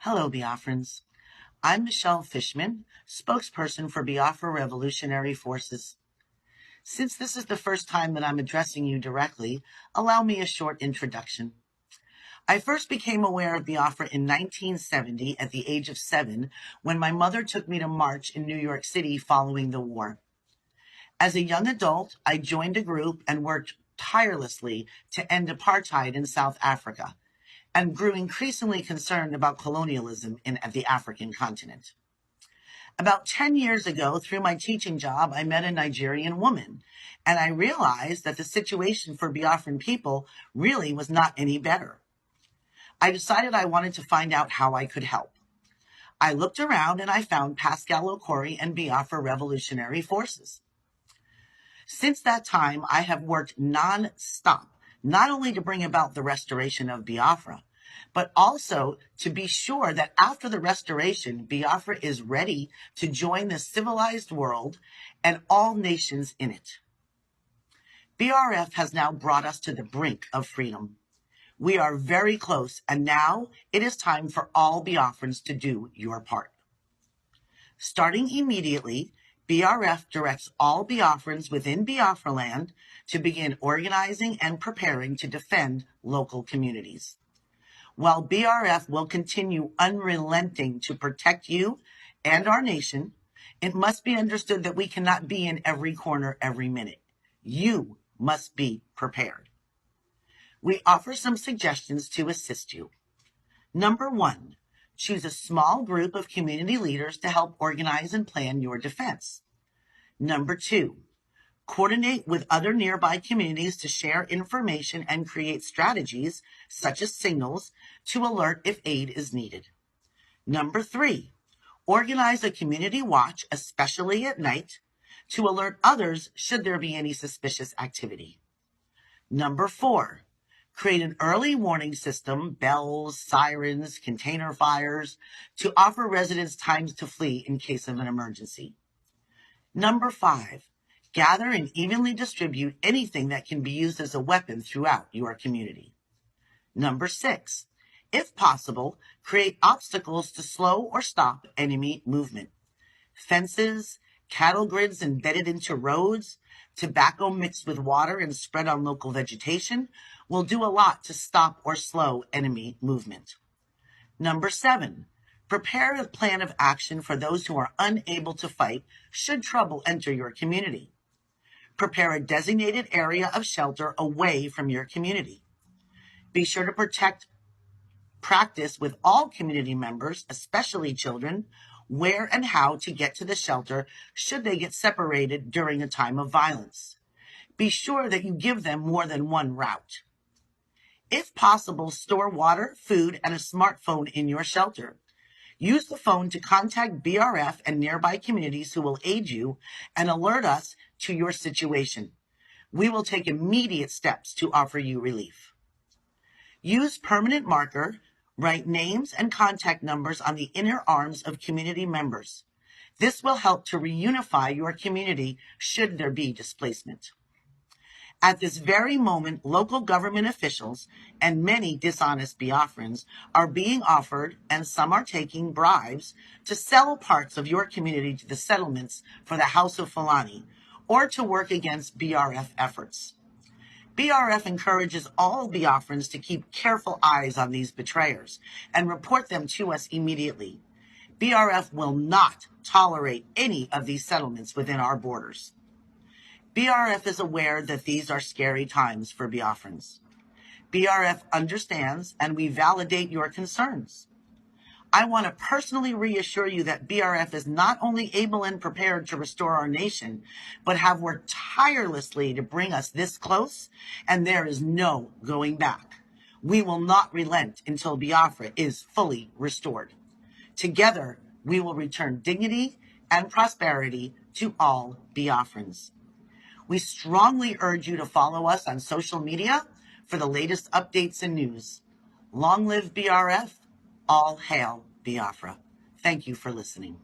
Hello, Biafrans. I'm Michelle Fishman, spokesperson for Biafra Revolutionary Forces. Since this is the first time that I'm addressing you directly, allow me a short introduction. I first became aware of Biafra in 1970 at the age of 7 when my mother took me to march in New York City following the war. As a young adult, I joined a group and worked tirelessly to end apartheid in South Africa, and grew increasingly concerned about colonialism in the African continent. About 10 years ago, through my teaching job, I met a Nigerian woman, and I realized that the situation for Biafran people really was not any better. I decided I wanted to find out how I could help. I looked around and I found Pascal Okori and Biafra Revolutionary Forces. Since that time, I have worked non-stop, not only to bring about the restoration of Biafra, but also to be sure that after the restoration, Biafra is ready to join the civilized world and all nations in it. BRF has now brought us to the brink of freedom. We are very close, and now it is time for all Biafrans to do your part. Starting immediately, BRF directs all Biafrans within Biafra land to begin organizing and preparing to defend local communities. While BRF will continue unrelenting to protect you and our nation, it must be understood that we cannot be in every corner every minute. You must be prepared. We offer some suggestions to assist you. Number 1, choose a small group of community leaders to help organize and plan your defense. Number 2, coordinate with other nearby communities to share information and create strategies, such as signals, to alert if aid is needed. Number 3, organize a community watch, especially at night, to alert others should there be any suspicious activity. Number 4, create an early warning system, bells, sirens, container fires, to offer residents time to flee in case of an emergency. Number 5, gather and evenly distribute anything that can be used as a weapon throughout your community. Number 6, if possible, create obstacles to slow or stop enemy movement. Fences, cattle grids embedded into roads, tobacco mixed with water and spread on local vegetation will do a lot to stop or slow enemy movement. Number 7, prepare a plan of action for those who are unable to fight should trouble enter your community. Prepare a designated area of shelter away from your community. Be sure to practice with all community members, especially children, where and how to get to the shelter should they get separated during a time of violence. Be sure that you give them more than one route. If possible, store water, food, and a smartphone in your shelter. Use the phone to contact BRF and nearby communities who will aid you and alert us to your situation. We will take immediate steps to offer you relief. Use permanent marker. Write names and contact numbers on the inner arms of community members. This will help to reunify your community should there be displacement. At this very moment, local government officials and many dishonest Biafrans are being offered, and some are taking, bribes to sell parts of your community to the settlements for the House of Fulani or to work against BRF efforts. BRF encourages all Biafrans to keep careful eyes on these betrayers and report them to us immediately. BRF will not tolerate any of these settlements within our borders. BRF is aware that these are scary times for Biafrans. BRF understands, and we validate your concerns. I want to personally reassure you that BRF is not only able and prepared to restore our nation, but have worked tirelessly to bring us this close, and there is no going back. We will not relent until Biafra is fully restored. Together, we will return dignity and prosperity to all Biafrans. We strongly urge you to follow us on social media for the latest updates and news. Long live BRF. All hail Biafra. Thank you for listening.